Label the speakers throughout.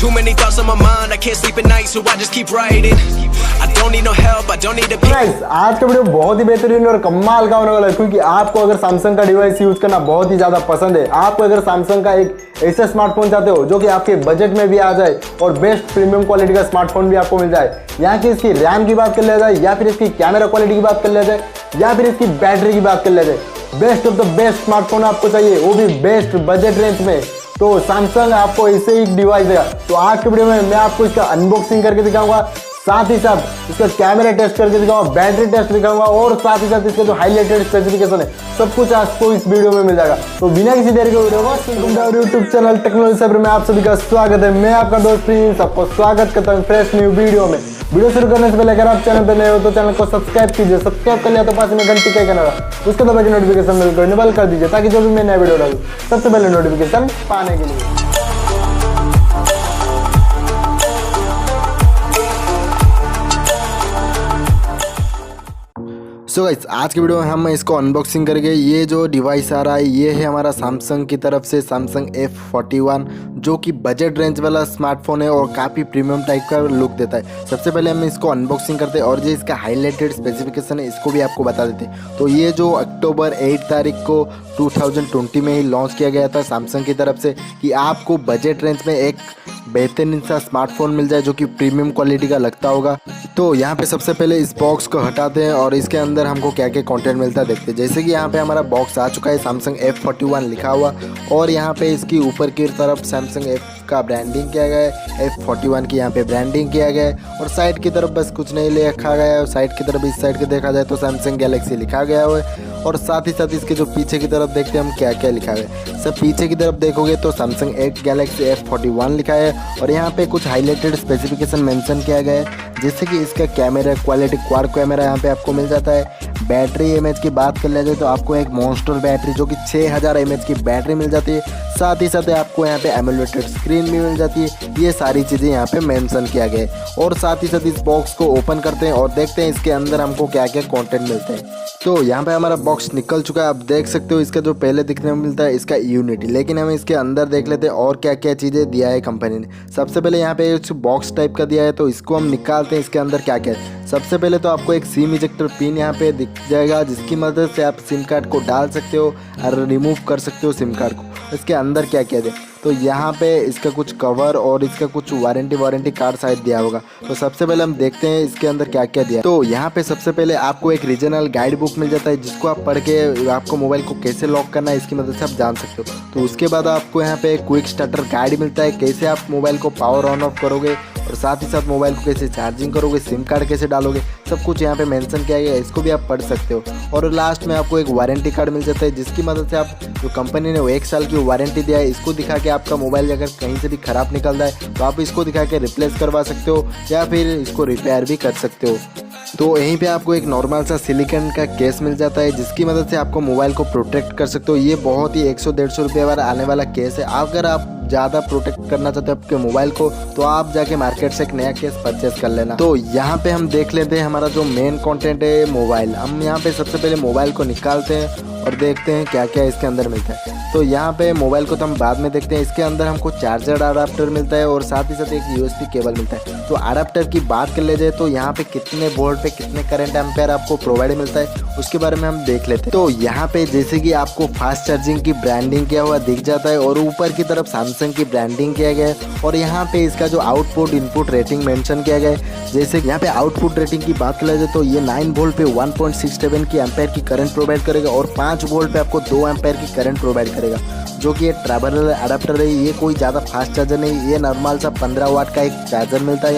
Speaker 1: Too many thoughts on my mind, I can't sleep at night, so I just keep writing. I don't need no help, I don't need a
Speaker 2: guys आज का video बहुत ही बेहतरीन और कमाल का होने वाला है, क्योंकि आपको अगर सैमसंग का डिवाइस यूज करना बहुत ही ज्यादा पसंद है, आपको अगर सैमसंग का एक ऐसा स्मार्टफोन चाहते हो जो कि आपके बजट में भी आ जाए और बेस्ट प्रीमियम क्वालिटी का स्मार्टफोन भी आपको मिल जाए, यहाँ की इसकी रैम की बात कर लिया जाए या फिर इसकी कैमरा क्वालिटी की बात कर लिया जाए या फिर इसकी बैटरी की बात कर लिया जाए, best of the best smartphone आपको चाहिए, वो भी बेस्ट बजट रेंज में, तो सैमसंग आपको ऐसे ही डिवाइस देगा। तो आज के वीडियो में मैं आपको इसका अनबॉक्सिंग करके दिखाऊंगा, साथ ही साथ इसका कैमरा टेस्ट करके दिखाऊंगा, बैटरी टेस्ट दिखाऊंगा और साथ ही साथ इसका जो हाईलाइटेड स्पेसिफिकेशन है सब कुछ आपको इस वीडियो में मिल जाएगा। तो बिना किसी देरी के यूट्यूब चैनल टेक्नोलॉजीसाइबर में आप सभी का स्वागत है। मैं आपका दोस्त प्रिंस आपको स्वागत करता हूँ फ्रेश न्यू वीडियो में। वीडियो शुरू करने से पहले अगर आप चैनल पर नए हो तो चैनल को सब्सक्राइब कीजिए, सब्सक्राइब कर लिया तो पास में घंटी का करना उसके दबा के नोटिफिकेशन बिल को इनेबल कर दीजिए ताकि जो भी मैं नया वीडियो डालूं सबसे पहले नोटिफिकेशन पाने के लिए। सो गाइस आज के वीडियो में हम इसको अनबॉक्सिंग करेंगे। ये जो डिवाइस आ रहा है ये है हमारा सैमसंग की तरफ से सैमसंग F41, जो कि बजट रेंज वाला स्मार्टफोन है और काफ़ी प्रीमियम टाइप का लुक देता है। सबसे पहले हम इसको अनबॉक्सिंग करते हैं और जो इसका हाईलाइटेड स्पेसिफिकेशन है इसको भी आपको बता देते हैं। तो ये जो अक्टूबर 8 तारीख को 2020 में ही लॉन्च किया गया था सैमसंग की तरफ से कि आपको बजट रेंज में एक बेहतरीन सा स्मार्टफोन मिल जाए जो कि प्रीमियम क्वालिटी का लगता होगा। तो यहाँ पे सबसे पहले इस बॉक्स को हटाते हैं और इसके अंदर हमको क्या क्या कंटेंट मिलता है देखते हैं। जैसे कि यहाँ पे हमारा बॉक्स आ चुका है, सैमसंग F41 लिखा हुआ और यहाँ पे इसकी ऊपर की तरफ सैमसंग F का ब्रांडिंग किया गया है, F41 की यहाँ पे ब्रांडिंग किया गया है और साइड की तरफ बस कुछ नहीं लिखा गया है। साइड की तरफ इस साइड के देखा जाए तो सैमसंग गैलेक्सी लिखा गया हुआ है और साथ ही साथ इसके जो पीछे की तरफ देखते हैं हम क्या क्या लिखा है। सब पीछे की तरफ देखोगे तो सैमसंग गैलेक्सी F41 लिखा है और यहाँ पे कुछ हाईलाइटेड स्पेसिफिकेशन मेंशन किया गया है, जैसे कि इसका कैमरा क्वालिटी क्वाड कैमरा यहाँ पे आपको मिल जाता है। बैटरी एमएच की बात कर लिया जाए तो आपको एक मॉन्स्टर बैटरी जो कि 6000 mAh की बैटरी मिल जाती है। साथ ही साथ आपको यहाँ पे एमुलेटेड स्क्रीन भी मिल जाती है। ये सारी चीज़ें यहाँ पे मेंशन किया गया है और साथ ही साथ इस बॉक्स को ओपन करते हैं और देखते हैं इसके अंदर हमको क्या क्या कंटेंट मिलते हैं। तो यहाँ पे हमारा बॉक्स निकल चुका है, आप देख सकते हो। इसका जो पहले दिखने में मिलता है इसका यूनिटी, लेकिन हम इसके अंदर देख लेते हैं और क्या क्या चीज़ें दिया है कंपनी ने। सबसे पहले यहाँ पे बॉक्स टाइप का दिया है तो इसको हम निकालते हैं इसके अंदर क्या क्या है। सबसे पहले तो आपको एक सिम इजेक्टर पिन यहाँ पे दिख जाएगा जिसकी मदद से आप सिम कार्ड को डाल सकते हो और रिमूव कर सकते हो सिम कार्ड को। इसके अंदर क्या क्या है तो यहाँ पे इसका कुछ कवर और इसका कुछ वारंटी कार्ड शायद दिया होगा। तो सबसे पहले हम देखते हैं इसके अंदर क्या क्या दिया। तो यहाँ पे सबसे पहले आपको एक रीजनल गाइड बुक मिल जाता है जिसको आप पढ़ के आपको मोबाइल को कैसे लॉक करना है इसकी मदद से आप जान सकते हो। तो उसके बाद आपको यहाँ पे क्विक स्टार्टर गाइड मिलता है, कैसे आप मोबाइल को पावर ऑन ऑफ करोगे और साथ ही साथ मोबाइल को कैसे चार्जिंग करोगे, सिम कार्ड कैसे डालोगे, सब कुछ यहाँ पे मेंशन किया गया है, इसको भी आप पढ़ सकते हो। और लास्ट में आपको एक वारंटी कार्ड मिल जाता है जिसकी मदद से आप जो कंपनी ने 1 साल की वारंटी दिया है इसको दिखा के आपका मोबाइल अगर कहीं से भी ख़राब निकलता है तो आप इसको दिखा के रिप्लेस करवा सकते हो या फिर इसको रिपेयर भी कर सकते हो। तो यहीं पे आपको एक नॉर्मल सा सिलिकॉन का केस मिल जाता है जिसकी मदद से आपको मोबाइल को प्रोटेक्ट कर सकते हो। ये बहुत ही 100-150 रुपये वाला आने वाला केस है। अगर आप ज़्यादा प्रोटेक्ट करना चाहते हो आपके मोबाइल को तो आप जाके मार्केट से एक नया केस परचेस कर लेना। तो यहाँ पे हम देख लेते हैं हमारा जो मेन कंटेंट है मोबाइल। हम यहाँ पे सबसे पहले मोबाइल को निकालते हैं और देखते हैं क्या क्या इसके अंदर मिलता है। तो यहाँ पे मोबाइल को तो हम बाद में देखते हैं। इसके अंदर हमको चार्जर अडाप्टर मिलता है और साथ ही साथ एक USB केबल मिलता है। तो अडाप्टर की बात कर ले जाए तो यहाँ पे कितने वोल्ट पे कितने करंट एम्पेयर आपको प्रोवाइड मिलता है उसके बारे में हम देख लेते हैं। तो यहाँ पे जैसे कि आपको फास्ट चार्जिंग की ब्रांडिंग किया हुआ दिख जाता है और ऊपर की तरफ सैमसंग की ब्रांडिंग किया गया है और यहाँ पे इसका जो आउटपुट इनपुट रेटिंग मेंशन किया गया है। जैसे यहाँ पे आउटपुट रेटिंग की बात कर ले जाए तो ये 9 वोल्ट पे 1.67 की एम्पेयर की करंट प्रोवाइड करेगा और 5 वोल्ट पे आपको 2 एम्पेयर की करंट प्रोवाइड करेगा, जो कि ये ट्रैवलर अडाप्टर है। ये कोई ज़्यादा फास्ट चार्जर नहीं, ये नॉर्मल सा 15 वाट का एक चार्जर मिलता है।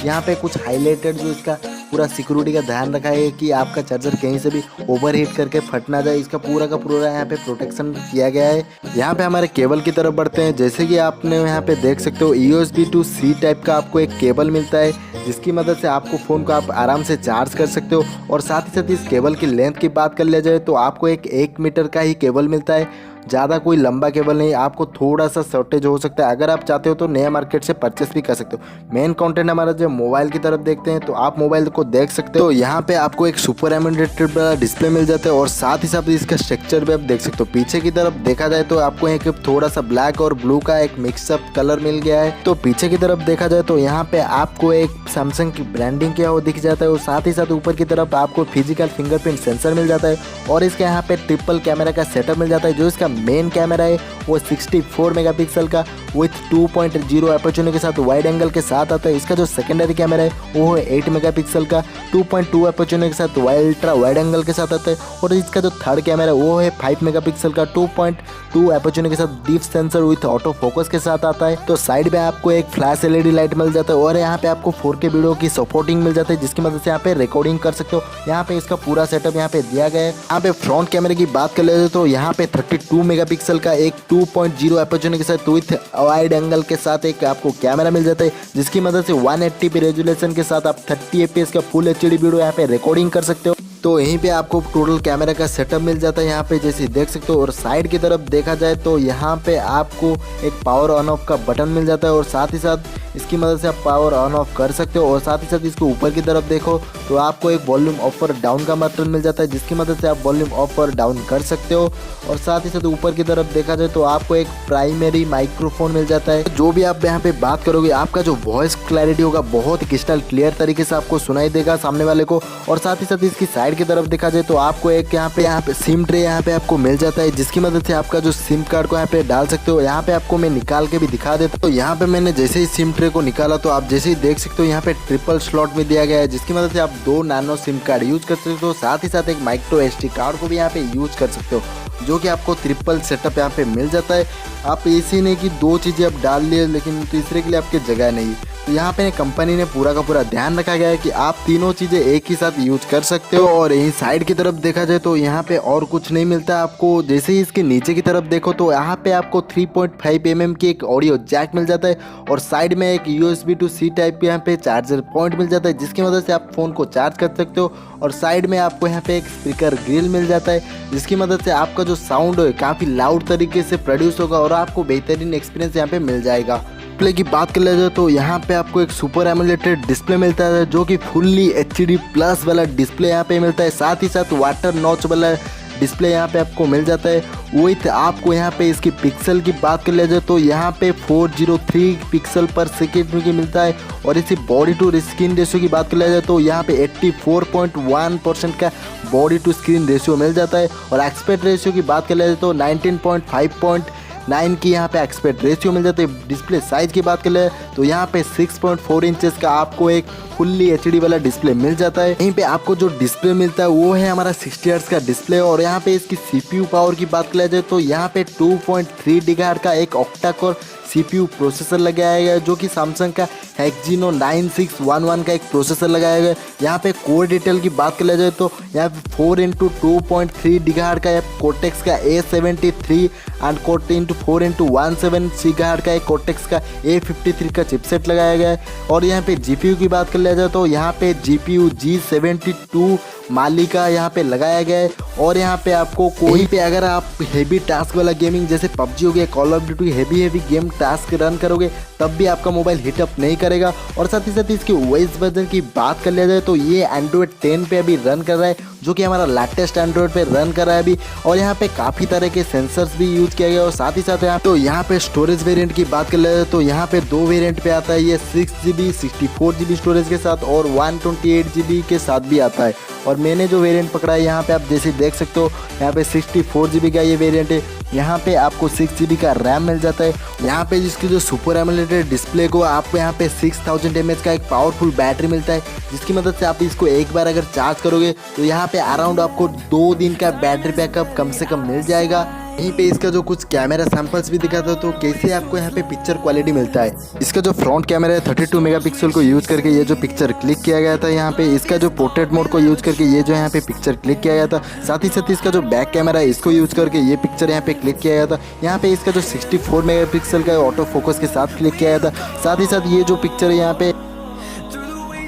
Speaker 2: यहाँ पे कुछ हाईलाइटेड जो इसका पूरा सिक्योरिटी का ध्यान रखा है कि आपका चार्जर कहीं से भी ओवरहीट करके फट ना जाए, इसका पूरा का पूरा यहाँ पे प्रोटेक्शन किया गया है। यहाँ पे हमारे केबल की तरफ बढ़ते हैं। जैसे कि आपने यहाँ पे देख सकते हो USB to C टाइप का आपको एक केबल मिलता है जिसकी मदद से आपको फ़ोन को आप आराम से चार्ज कर सकते हो। और साथ ही साथ इस केबल की लेंथ की बात कर लिया जाए तो आपको एक 1 मीटर का ही केबल मिलता है ज़्यादा कोई लंबा केबल नहीं, आपको थोड़ा सा शॉर्टेज हो सकता है। अगर आप चाहते हो तो नया मार्केट से परचेस भी कर सकते हो। मेन कंटेंट हमारा जो मोबाइल की तरफ देखते हैं तो आप मोबाइल को देख सकते हो। यहाँ पे आपको एक सुपर एमोलेड वाला डिस्प्ले मिल जाता है और साथ ही साथ इसका स्ट्रक्चर भी आप देख सकते हो। पीछे की तरफ देखा जाए तो आपको एक थोड़ा सा ब्लैक और ब्लू का एक मिक्सअप कलर मिल गया है। तो पीछे की तरफ देखा जाए तो यहाँ पे आपको एक सैमसंग की ब्रांडिंग किया हुआ दिख जाता है और साथ ही साथ ऊपर की तरफ आपको फिजिकल फिंगरप्रिंट सेंसर मिल जाता है और इसके यहाँ पे ट्रिपल कैमरा का सेटअप मिल जाता है। जो इसका मेन कैमरा है वो 64 मेगापिक्सल का विथ 2.0 एपर्चर के साथ वाइड एंगल के साथ आता है। इसका जो सेकेंडरी कैमरा है वो है 8 मेगापिक्सल का 2.2 एपर्चर के साथ अल्ट्रा वाइड एंगल के साथ आता है और इसका जो थर्ड कैमरा है वो है 5 मेगापिक्सल का 2.2 एपर्चर के साथ deep sensor with auto focus के साथ आता है। तो साइड में आपको एक फ्लैश एलईडी लाइट मिल जाता है और यहाँ पे आपको 4K वीडियो की सपोर्टिंग मिल जाती है जिसकी मदद से यहाँ पे रिकॉर्डिंग कर सकते हो। यहाँ पे इसका पूरा सेटअप यहाँ पे दिया गया है। यहाँ पे फ्रंट कैमरे की बात कर लेते तो यहाँ पे 32 मेगापिक्सल का एक 2.0 एपर्चर के साथ विथ वाइड एंगल के साथ एक आपको कैमरा मिल जाता है जिसकी मदद से 180p रेजोल्यूशन के साथ आप 30 fps का फुल HD वीडियो यहाँ पे रिकॉर्डिंग कर सकते हो। तो यहीं पे आपको टोटल कैमरा का सेटअप मिल जाता है यहाँ पे जैसे देख सकते हो। और साइड की तरफ देखा जाए तो यहाँ पे आपको एक पावर ऑन ऑफ का बटन मिल जाता है और साथ ही साथ इसकी मदद से आप पावर ऑन ऑफ कर सकते हो। और साथ ही साथ इसको ऊपर की तरफ देखो तो आपको एक वॉल्यूम अप और डाउन का बटन मिल जाता है जिसकी मदद से आप वॉल्यूम अप और डाउन कर सकते हो। और साथ ही साथ ऊपर की तरफ देखा जाए तो आपको एक प्राइमरी माइक्रोफोन मिल जाता है। जो भी आप यहाँ पे बात करोगे आपका जो वॉइस क्लैरिटी होगा बहुत क्रिस्टल क्लियर तरीके से आपको सुनाई देगा सामने वाले को। और साथ ही साथ इसकी साइड की तरफ देखा जाए तो आपको एक यहाँ पे सिम ट्रे यहाँ पे आपको मिल जाता है जिसकी मदद से आपका जो सिम कार्ड को यहाँ पे डाल सकते हो। यहाँ पे आपको मैं निकाल के भी दिखा देता हूँ। तो यहाँ पे मैंने जैसे ही सिम ट्रे को निकाला तो आप जैसे ही देख सकते हो यहाँ पे ट्रिपल स्लॉट में दिया गया है जिसकी मदद से आप 2 नैनो सिम कार्ड यूज कर सकते हो। साथ ही साथ एक माइक्रो SD कार्ड को भी यहाँ पे यूज कर सकते हो जो कि आपको ट्रिपल सेटअप यहाँ पे मिल जाता है। आप ऐसे नहीं कि 2 चीज़ें आप डाल लिए लेकिन तीसरे के लिए आपके जगह नहीं। तो यहाँ पे कंपनी ने पूरा का पूरा ध्यान रखा गया है कि आप तीनों चीज़ें एक ही साथ यूज कर सकते हो। और यही साइड की तरफ देखा जाए तो यहाँ पे और कुछ नहीं मिलता आपको। जैसे ही इसके नीचे की तरफ देखो तो यहाँ पे आपको 3.5 mm की एक ऑडियो जैक मिल जाता है और साइड में एक USB to C टाइप पे यहाँ पे चार्जर पॉइंट मिल जाता है जिसकी मदद से आप फ़ोन को चार्ज कर सकते हो। और साइड में आपको यहाँ पे एक स्पीकर ग्रिल मिल जाता है जिसकी मदद से आपका जो साउंड है काफ़ी लाउड तरीके से प्रोड्यूस होगा और आपको बेहतरीन एक्सपीरियंस यहाँ पे मिल जाएगा। डिस्प्ले की बात कर ले जाए तो यहाँ पे आपको एक सुपर एमोलेड डिस्प्ले मिलता है जो कि फुल्ली HD प्लस वाला डिस्प्ले यहाँ पे मिलता है। साथ ही साथ वाटर नॉच वाला डिस्प्ले यहाँ पे आपको मिल जाता है। विथ आपको यहाँ पे इसकी पिक्सल की बात कर ले जाए तो यहाँ पे 403 पिक्सल पर सेकेंड की मिलता है। और इसी बॉडी टू स्क्रीन रेशियो की बात कर ले जाए तो यहाँ पे 84.1% का बॉडी टू स्क्रीन रेशियो मिल जाता है। और एक्सपेक्ट रेशियो की बात कर ले जाए तो 19.5.9 की यहाँ पे एक्सपेक्ट रेशियो मिल जाती है। डिस्प्ले साइज की बात कर ले तो यहाँ पे 6.4 इंचेस का आपको एक फुल्ली HD वाला डिस्प्ले मिल जाता है। यहीं पे आपको जो डिस्प्ले मिलता है वो है हमारा 60 हर्ट्ज का डिस्प्ले। और यहाँ पे इसकी CPU पावर की बात कर जाए तो यहाँ पे 2.3 GHz का एक ऑक्टा कोर CPU प्रोसेसर लगाया गया है जो कि सैमसंग का Exynos 9611 का एक प्रोसेसर लगाया गया है। यहाँ पे कोर डिटेल की बात कर जाए तो यहाँ पे 4x2.3 GHz का कोटेक्स का A73 एंड 4x4x17 GHz का एक कोटेक्स का A53 का चिपसेट लगाया गया है। और यहाँ पे GPU की बात कर लिया जाए तो यहाँ पे GPU G72 माली का यहाँ पे लगाया गया है। और यहाँ पे आपको कोई पे अगर आप हेवी टास्क वाला गेमिंग जैसे PUBG हो गया, call of duty heavy game task run करोगे तब भी आपका मोबाइल हीटअप नहीं करेगा। और साथ ही साथ इसकी OS वर्जन की बात कर लिया जाए तो ये एंड्रॉयड 10 पे अभी रन कर रहा है जो कि हमारा लेटेस्ट एंड्रॉयड पे रन कर रहा है अभी। और यहाँ पे काफ़ी तरह के सेंसर्स भी यूज किया गया। और साथ ही साथ यहाँ पे स्टोरेज वेरिएंट की बात कर लिया जाए तो यहाँ पे 2 वेरिएंट पे आता है। ये 6GB 64GB स्टोरेज के साथ और 128GB के साथ भी आता है। और मैंने जो वेरिएंट पकड़ा है यहाँ पे आप जैसे देख सकते हो यहाँ पे 64GB का ये वेरिएंट है। यहाँ पे आपको 6GB का रैम मिल जाता है। यहाँ पे जिसकी जो सुपर एमोलेड डिस्प्ले को आपको यहाँ पे 6000 mAh का एक पावरफुल बैटरी मिलता है जिसकी मदद से आप इसको एक बार अगर चार्ज करोगे तो यहाँ पे अराउंड आपको 2 दिन का बैटरी बैकअप कम से कम मिल जाएगा। यहीं पे इसका जो कुछ कैमरा सैंपल्स भी दिखाता है तो कैसे आपको यहाँ पे पिक्चर क्वालिटी मिलता है। इसका जो फ्रंट कैमरा है 32 मेगापिक्सल को यूज करके ये जो पिक्चर क्लिक किया गया था यहाँ पे। इसका जो पोर्ट्रेट मोड को यूज करके ये जो यहाँ पे पिक्चर क्लिक किया गया था। साथ ही साथ इसका जो बैक कैमरा है इसको यूज करके ये पिक्चर यहाँ पे क्लिक किया गया था। यहाँ पे इसका जो 64 मेगापिक्सल का ऑटो फोकस के साथ क्लिक किया गया था। साथ ही साथ ये जो पिक्चर है यहाँ पे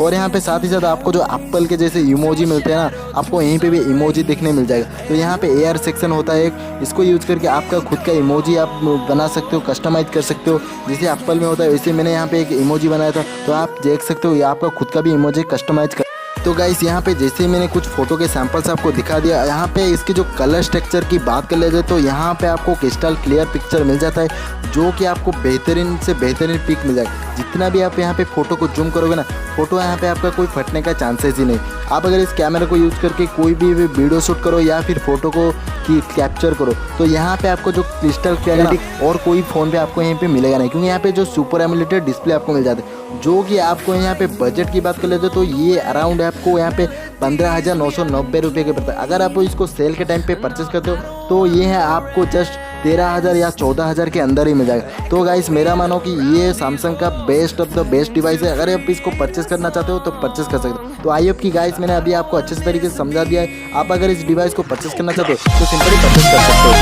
Speaker 2: और यहाँ पे साथ ही साथ आपको जो एप्पल के जैसे इमोजी मिलते हैं ना, आपको यहीं पे भी इमोजी देखने मिल जाएगा। तो यहाँ पे एआर सेक्शन होता है एक, इसको यूज़ करके आपका खुद का इमोजी आप बना सकते हो, कस्टमाइज कर सकते हो। जैसे एप्पल में होता है वैसे मैंने यहाँ पे एक इमोजी बनाया था, तो आप देख सकते हो ये आपका खुद का भी इमोजी कस्टमाइज कर। तो गाइस यहाँ पे जैसे ही मैंने कुछ फोटो के सैंपल्स आपको दिखा दिया, यहाँ पे इसके जो कलर स्ट्रक्चर की बात कर ले जाए तो यहाँ पे आपको क्रिस्टल क्लियर पिक्चर मिल जाता है, जो कि आपको बेहतरीन से बेहतरीन पिक मिल जाएगा। जितना भी आप यहाँ पे फ़ोटो को जूम करोगे ना, फ़ोटो यहाँ पे आपका कोई फटने का चांसेस ही नहीं। आप अगर इस कैमरा को यूज़ करके कोई भी वीडियो शूट करो या फिर फ़ोटो को कैप्चर करो, तो यहाँ पे आपको जो क्रिस्टल क्लियरिटी और कोई फ़ोन पे आपको यहाँ पे मिलेगा नहीं, क्योंकि यहाँ पे जो सुपर एमुलेटेड डिस्प्ले आपको मिल जाता है, जो कि आपको यहाँ पे बजट की बात कर लेते तो ये अराउंड आपको यहाँ पे 15,990 रुपये के पड़ता है। अगर आप इसको सेल के टाइम पे परचेस करते हो तो ये है आपको जस्ट 13,000 या 14,000 के अंदर ही मिल जाएगा। तो गाइस मेरा मानो कि ये सैमसंग का best of the best device है। अगर आप इसको परचेस करना चाहते हो तो परचेस कर सकते हो। तो आई होप कि गाइस मैंने अभी आपको अच्छे से तरीके से समझा दिया है। आप अगर इस डिवाइस को परचेस करना चाहते हो तो सिंपली परचेस कर सकते हो।